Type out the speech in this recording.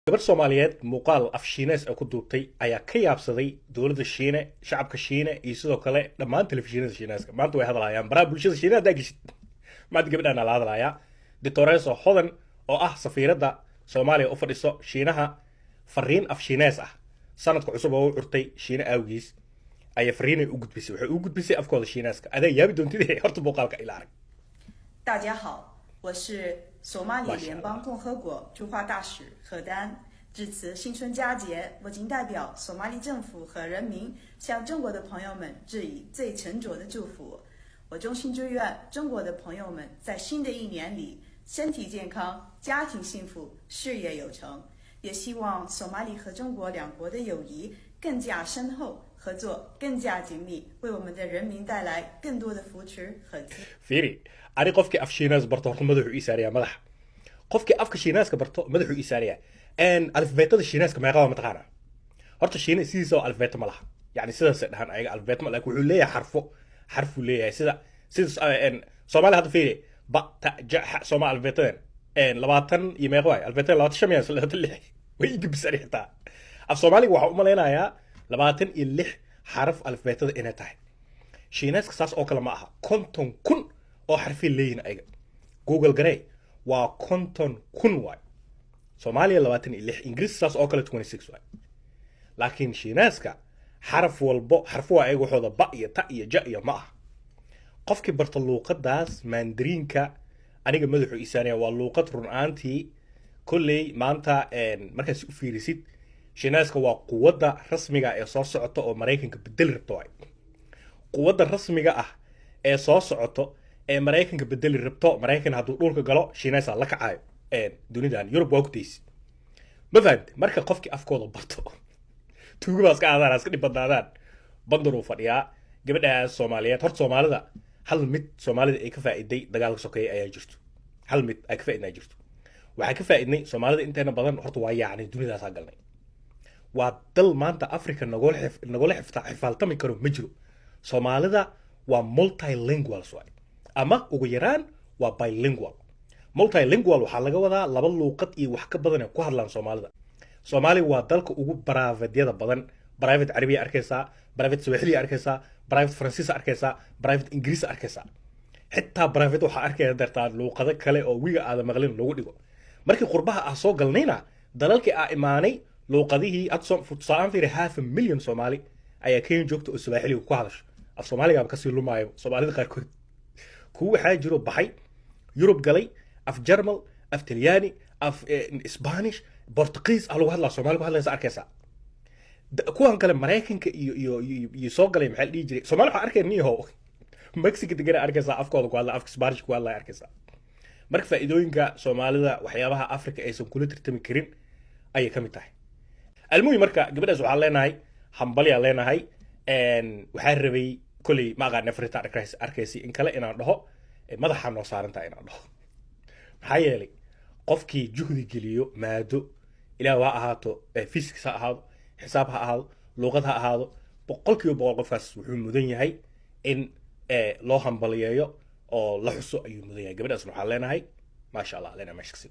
gabar Soomaaliyeed muuqaal af Shiinees ah ku duubtay ayaa ka yaabsaday dowladda Shiine, shacabka Shiine iyo sidoo kale dhammaan telefishinada Shiineeska. Maanta way hadlayaan baraha bulshada Shiinaha daagishid. Maanta gabadhan la hadlayaa Dictores Hodan oo ah safiiradda Soomaaliya u fadhiso Shiinaha fariin af Shiinees ah. Sanadka cusub oo u curtay Shiine awgiis ay fariin u gudbisay. Waxay u gudbisay afkooda Shiineeska. Aday yaabi doontidii horta muuqaalka ila arag. 大家好，我是索马里联邦共和国驻华大使何丹。至此新春佳节，我谨代表索马里政府和人民向中国的朋友们致以最沉着的祝福。我衷心祝愿中国的朋友们在新的一年里身体健康、家庭幸福、事业有成。也希望索马里和中国两国的友谊更加深厚，合作更加紧密，为我们的人民带来更多的扶持和资源。 fiiri ani qofkii af Shiinees barto horta madaxu ii saariyaa madaxa qofkii afka Shiineeska barto madaxu ii saariyaa alifbeetada Shiineeska meeqa waa mataqaana horta Shiine sidiisa oo alifbeeta ma laha yani sidaas dhahan ayaga alifbeet ma laakiin wuxuu leeyahay xarfu leeyahay sida Soomaali hadda fiiri ba ta ja ha Soomaali alifbeetadan 20 iyo meeqa waay alifbeetada 25 way ii gibsari xitaa af Soomaaliga waxa u maleynayaa 26 xaraf alifbeetada inay tahay Shiineeska saas oo kale ma aha 50,000 oo xarfi leeyin ayaga Google garay waa 50,000 waay Soomaaliya 26 Ingiriis saas oo kale 26 waay laakiin Shiineeska xaraf walbo xarfu waa ayaga waxooda ba iyo ta iyo ja iyo ma aha qofkii barta luuqadaas Mandarinka aniga madaxu isaaniya waa luuqad run ahaantii kulley maanta markaas u fiirisid Shiineeska waa quwadda rasmiga ee soo socota oo Mareykanka bedel rabto waay quwadda rasmiga ah ee soo socoto ee Mareykanka bedeli rabto Mareykan hadduu dhulka galo Shiinees la kacayo dunidan Yurub waa ku taysi ma fahamtay marka qofkii afkooda barto tuugaas ka aadaan iska dhibadaan bandar uu fadhiyaa gabadha Soomaaliyeed horta Soomaalida hal mid Soomaalida ay ka faa'iiday dagaalka sokeeye ayaa jirto hal mid ay ka faa'iiday jirto waxa ka faa'iidnay Soomaalida inteena badan horta waa yaacnay dunidaas galnay waa dal maanta Afrika nagol xifaaltami karo ma jiro Soomaalida waa multilingual waay ama ugu yaraan waa bilingual multilingual waxa laga wadaa laba luuqad iyo wax ka badan ku hadlaan Soomaalida Soomaali waa dalka ugu baraafadyada badan private Arabiya arkaysa private Swahili arkaysa private Faransiis arkaysa private Ingiriis arkaysa xitaa private waxa arkaya dartaa luuqado kale oo wiiga aad maqlin lagu dhigo markii qurbaha ah soo galnayna dalalkii ah imaanay luuqadihii adson futsaan fiir 500,000 Soomaali ayaa Kenya joogto oo Swahili ku hadasho af Soomaaliga ka sii lumaayo Soomaalida qaarkood kuwa waxaa jiro baxay Yurub galay af German af Talyaani af Spanish Portuguese lagu hadlaa Soomaali ku hadlaysa arkaysa kuwan kale Mareykanka iyo soo galay maxay dhigi jiray Soomaali waxa arkay niyo Mexico degan arkaysa afkooda ku hadlaa afka Spanish ku hadlaa arkaysa marka faa'iidooyinka Soomaalida waxyaabaha Afrika aysan kula tirtami karin ayay kamid tahay almuhim marka gabadhaas waxaan leenahay hambaliya leenahay waxaan rabay kulli ma aqaan afrita arkaysi in kale inaan dhaho madaxa noo saaranta inaan dhaho maxaa yeelay qofkii juhdi geliyo maado ilaa waa ahaato physics ha ahaado xisaab ha ahaado luqad ha ahaado boqolkiiba qofkaas wuxuu mudan yahay in loo hambaliyeeyo oo la xuso ayuu mudan yahay gabadhaas waxaan leenahay ma sha Allah leenahay meeshii